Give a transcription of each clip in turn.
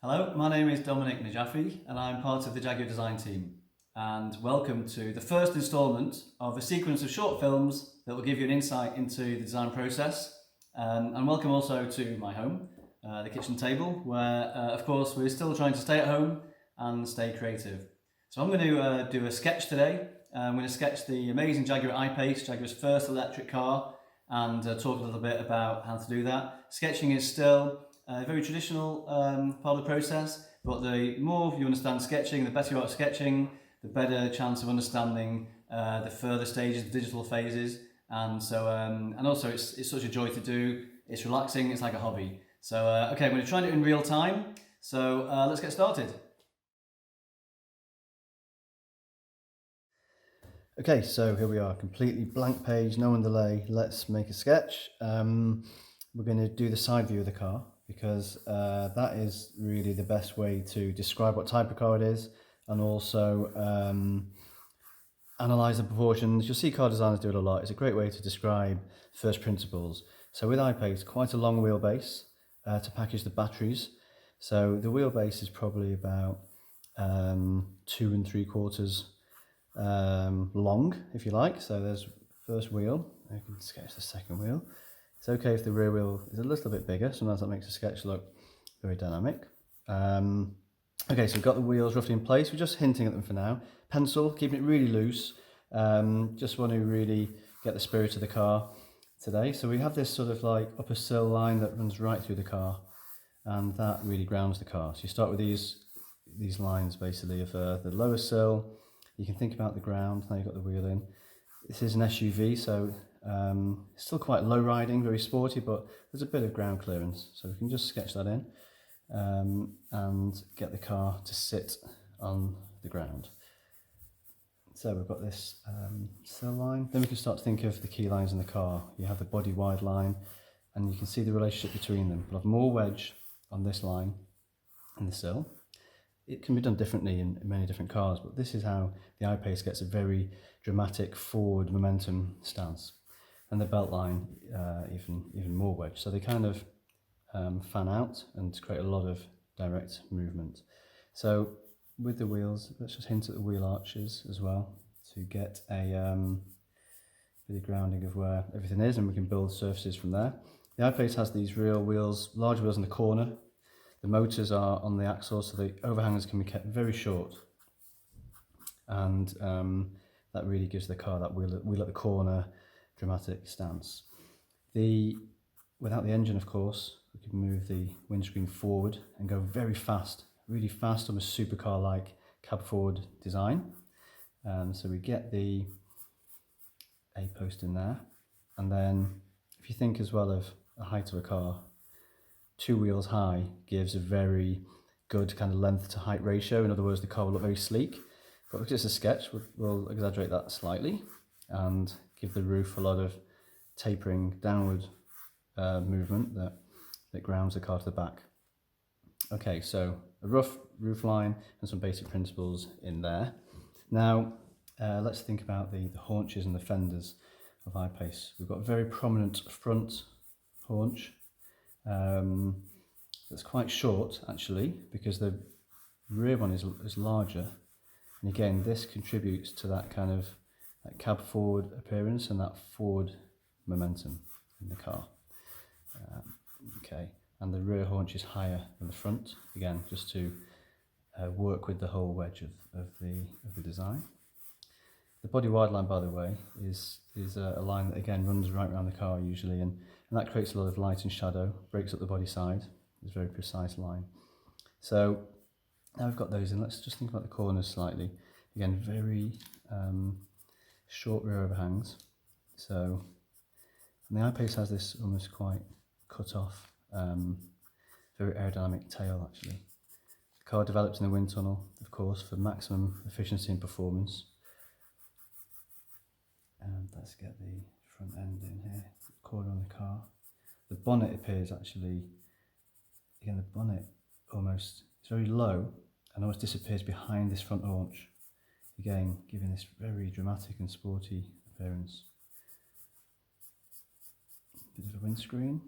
Hello, my name is Dominic Najafi and I'm part of the Jaguar design team. And welcome to the first instalment of a sequence of short films that will give you an insight into the design process. And welcome also to my home, the kitchen table, where of course we're still trying to stay at home and stay creative. So I'm going to do a sketch today. I'm going to sketch the amazing Jaguar I-Pace, Jaguar's first electric car, and talk a little bit about how to do that. Sketching is still a very traditional part of the process, but the more you understand sketching, the better you are at sketching, the better chance of understanding the further stages, the digital phases, and so and also it's such a joy to do. It's relaxing. It's like a hobby. So okay, I'm going to try and do it in real time. So let's get started. Okay, so here we are, completely blank page, no underlay. Let's make a sketch. We're going to do the side view of the car because that is really the best way to describe what type of car it is and also analyse the proportions. You'll see car designers do it a lot. It's a great way to describe first principles. So with I-Pace, quite a long wheelbase to package the batteries. So the wheelbase is probably about 2 3/4 long, if you like. So there's first wheel. I can sketch the second wheel. It's okay if the rear wheel is a little bit bigger. Sometimes that makes the sketch look very dynamic. Okay, so we've got the wheels roughly in place. We're just hinting at them for now. Pencil, keeping it really loose. Just want to really get the spirit of the car today. So we have this sort of like upper sill line that runs right through the car, and that really grounds the car. So you start with these lines basically of the lower sill. You can think about the ground. Now you've got the wheel in. This is an SUV, so it's still quite low riding, very sporty, but there's a bit of ground clearance. So we can just sketch that in and get the car to sit on the ground. So we've got this sill line. Then we can start to think of the key lines in the car. You have the body wide line, and you can see the relationship between them. We'll have more wedge on this line in the sill. It can be done differently in many different cars, but this is how the I-Pace gets a very dramatic forward momentum stance, and the belt line even more wedge. So they kind of fan out and create a lot of direct movement. So with the wheels, let's just hint at the wheel arches as well to get a bit of grounding of where everything is, and we can build surfaces from there. The I-Pace has these real wheels, large wheels in the corner. The motors are on the axle, so the overhangers can be kept very short, and that really gives the car that wheel at the corner dramatic stance. Without the engine, of course, we can move the windscreen forward and go very fast, really fast, almost supercar-like cab forward design. So we get the A-post in there, and then if you think as well of a height of a car, 2 wheels high gives a very good kind of length to height ratio. In other words, the car will look very sleek, but because it's a sketch, we'll exaggerate that slightly and give the roof a lot of tapering downward movement that grounds the car to the back. Okay, so a rough roof line and some basic principles in there. Now, let's think about the haunches and the fenders of I-Pace. We've got a very prominent front haunch. That's quite short actually, because the rear one is larger, and again this contributes to that kind of that cab forward appearance and that forward momentum in the car. Okay, and the rear haunch is higher than the front, again just to work with the whole wedge of the design. The body wide line, by the way, is a line that again runs right around the car usually, and that creates a lot of light and shadow, breaks up the body side. It's a very precise line. So now we've got those in, let's just think about the corners slightly. Again, very short rear overhangs. So, and the I-Pace has this almost quite cut off, very aerodynamic tail actually. The car develops in the wind tunnel, of course, for maximum efficiency and performance. And let's get the front end in here, corner on the car. The bonnet appears actually, again the bonnet almost, it's very low and almost disappears behind this front haunch. Again, giving this very dramatic and sporty appearance. Bit of a windscreen.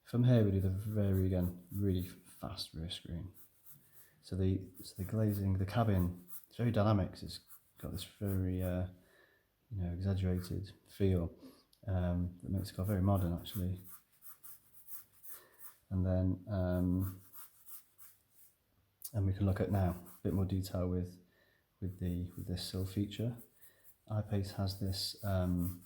From here we do the very, again, really fast rear screen. So the glazing, the cabin, it's very dynamic. It's got this very exaggerated feel that makes the car very modern actually. And then and we can look at now a bit more detail with this sill feature. I-Pace has this on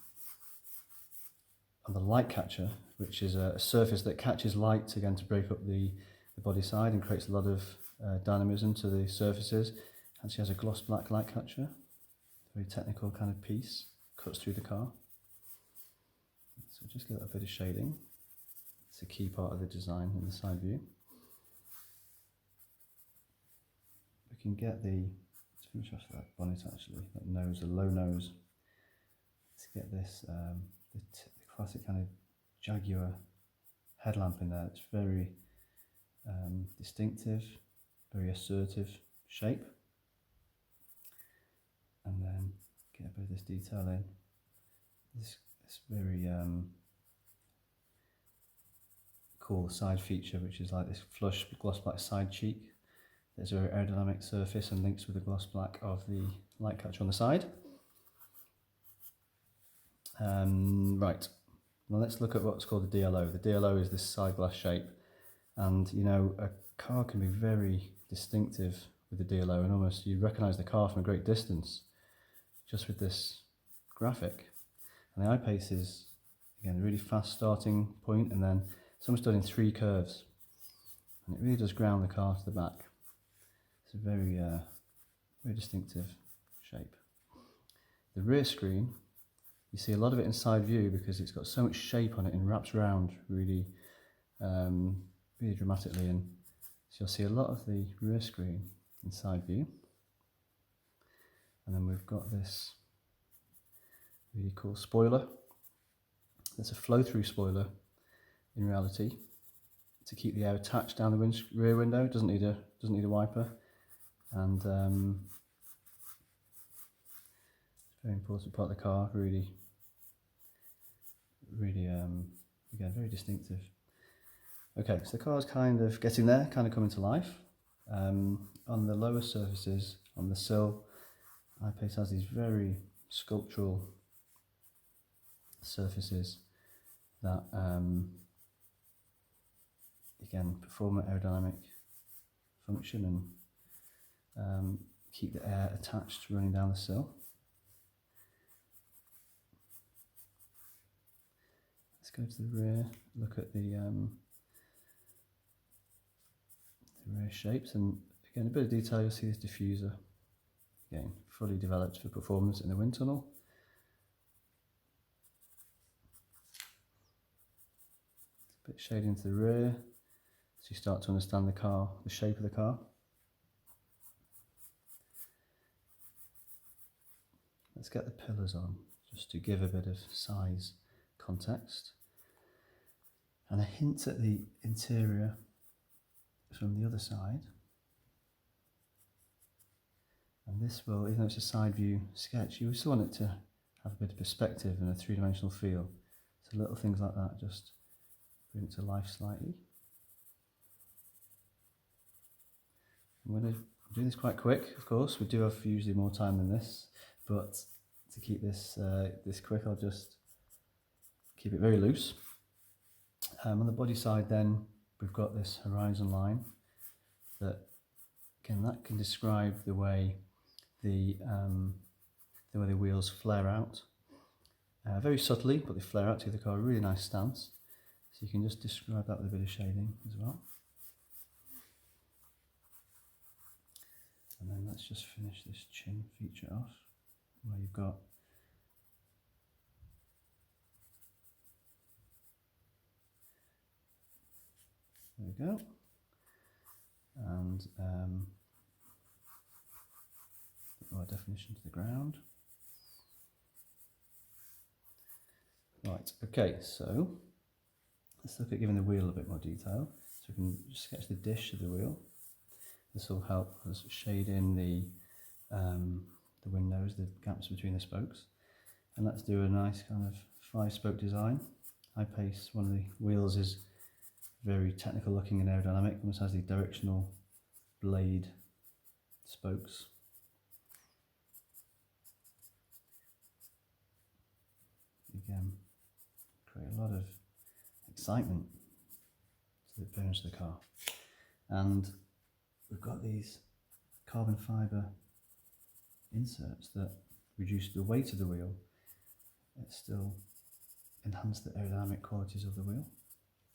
the light catcher, which is a surface that catches light again to break up the body side and creates a lot of dynamism to the surfaces. Actually has a gloss black light catcher, very technical kind of piece, cuts through the car. So just get a bit of shading. It's a key part of the design in the side view. We can get let's finish off that bonnet actually, that nose, the low nose. Let's get this, the classic kind of Jaguar headlamp in there. It's very distinctive, very assertive shape. And then get a bit of this detail in. This very cool side feature, which is like this flush gloss black side cheek. There's a very aerodynamic surface and links with the gloss black of the light catcher on the side. Right, now let's look at what's called the DLO. The DLO is this side glass shape, and you know, a car can be very distinctive with the DLO, and almost you recognise the car from a great distance just with this graphic. And the I-Pace is, again, a really fast starting point, and then it's almost done in 3 curves, and it really does ground the car to the back. It's a very, very distinctive shape. The rear screen, you see a lot of it in side view because it's got so much shape on it and wraps around really, really dramatically, and so you'll see a lot of the rear screen in side view. And then we've got this really cool spoiler. It's a flow-through spoiler in reality to keep the air attached down the rear window. It doesn't need a wiper, and it's a very important part of the car. Really, again, very distinctive. Okay, so the car's kind of getting there, kind of coming to life. On the lower surfaces, on the sill, I-Pace has these very sculptural surfaces that again perform an aerodynamic function and keep the air attached running down the sill. Let's go to the rear, look at the rear shapes, and again a bit of detail. You'll see this diffuser, again fully developed for performance in the wind tunnel. A bit shading into the rear, so you start to understand the car, the shape of the car. Let's get the pillars on, just to give a bit of size context. And a hint at the interior from the other side. And this will, even though it's a side view sketch, you still want it to have a bit of perspective and a 3-dimensional feel. So little things like that just bring it to life slightly. I'm going to do this quite quick, of course. We do have usually more time than this, but to keep this quick, I'll just keep it very loose. On the body side then, we've got this horizon line that can describe the way the wheels flare out. Very subtly, but they flare out to give the car a really nice stance. So you can just describe that with a bit of shading as well. And then let's just finish this chin feature off, where you've got there we go. And a bit more definition to the ground. Right, okay, so let's look at giving the wheel a bit more detail. So we can just sketch the dish of the wheel. This will help us shade in the windows, the gaps between the spokes. And let's do a nice kind of 5-spoke design. I-Pace, one of the wheels is very technical looking and aerodynamic. Almost has the directional blade spokes. Again, create a lot of excitement to the appearance of the car. And we've got these carbon fibre inserts that reduce the weight of the wheel, yet still enhance the aerodynamic qualities of the wheel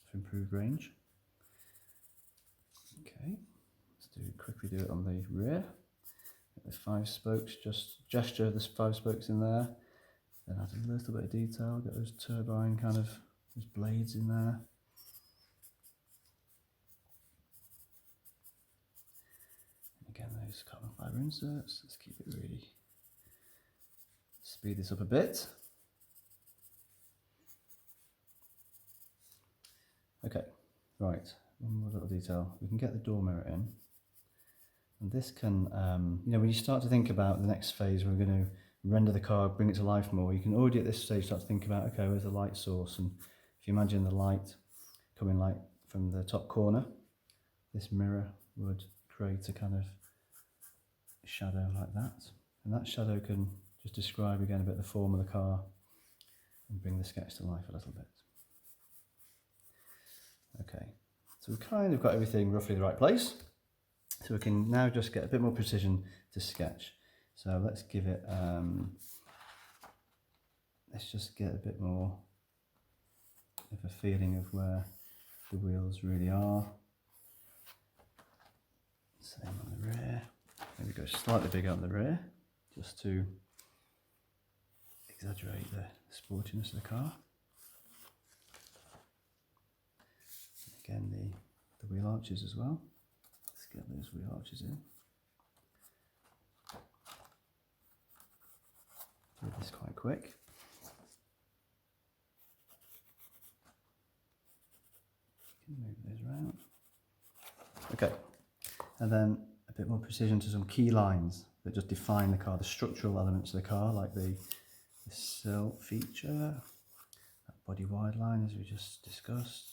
for improved range. Okay, quickly do it on the rear. Get the 5 spokes, just gesture the 5 spokes in there. Then add a little bit of detail, get those turbine kind of, those blades in there. And again, those carbon fibre inserts, let's keep it really, speed this up a bit. Okay, right, one more little detail. We can get the door mirror in. And this can, you know, when you start to think about the next phase, we're going to render the car, bring it to life more, you can already at this stage start to think about, okay, where's the light source? And if you imagine the light coming like from the top corner, this mirror would create a kind of shadow like that. And that shadow can just describe again a bit the form of the car and bring the sketch to life a little bit. Okay, so we've kind of got everything roughly in the right place. So we can now just get a bit more precision to sketch. So let's give it, let's just get a bit more of a feeling of where the wheels really are. Same on the rear. Maybe go slightly bigger on the rear, just to exaggerate the sportiness of the car. Again, the wheel arches as well. Let's get those wheel arches in. Do this quite quick. You can move those around. Okay, and then a bit more precision to some key lines that just define the car, the structural elements of the car, like the sill feature, that body wide line as we just discussed.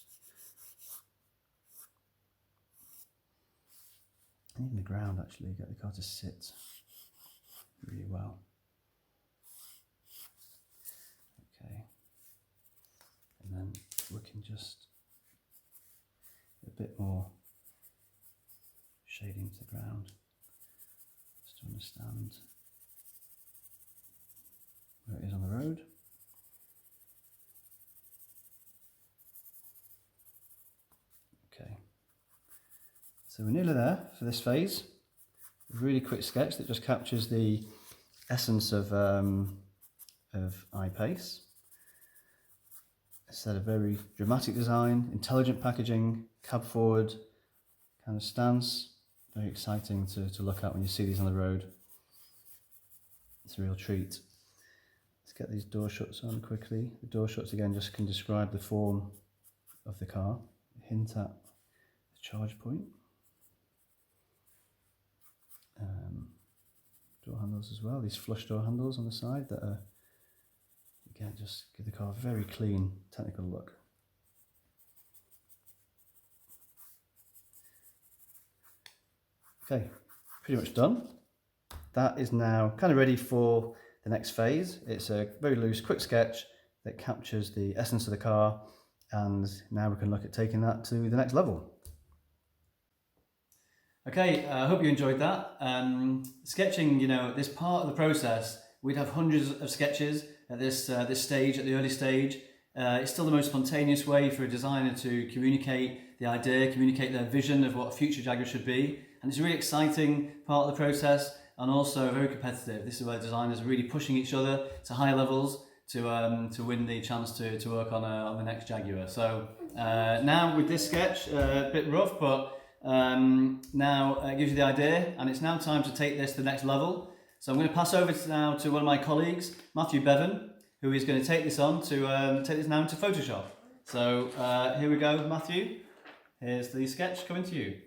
And even the ground, actually, get the car to sit really well. Okay, and then we can just get a bit more shading to the ground, just to understand where it is on the road. Okay. So we're nearly there for this phase. A really quick sketch that just captures the essence of I-Pace. It's a very dramatic design, intelligent packaging, cab forward kind of stance. Very exciting to look at when you see these on the road. It's a real treat. Let's get these door shuts on quickly. The door shuts again just can describe the form of the car, hint at the charge point. Door handles as well, these flush door handles on the side that are, again, just give the car a very clean technical look. Okay, pretty much done. That is now kind of ready for the next phase. It's a very loose, quick sketch that captures the essence of the car, and now we can look at taking that to the next level. Okay, I hope you enjoyed that. Sketching, you know, this part of the process, we'd have hundreds of sketches at this stage, at the early stage. It's still the most spontaneous way for a designer to communicate the idea, communicate their vision of what a future Jaguar should be. And it's a really exciting part of the process, and also very competitive. This is where designers are really pushing each other to higher levels to win the chance to work on the next Jaguar. So now with this sketch, a bit rough, but now it gives you the idea, and it's now time to take this to the next level. So I'm going to pass over now to one of my colleagues, Matthew Bevan, who is going to take this on to take this now into Photoshop. So here we go, Matthew. Here's the sketch coming to you.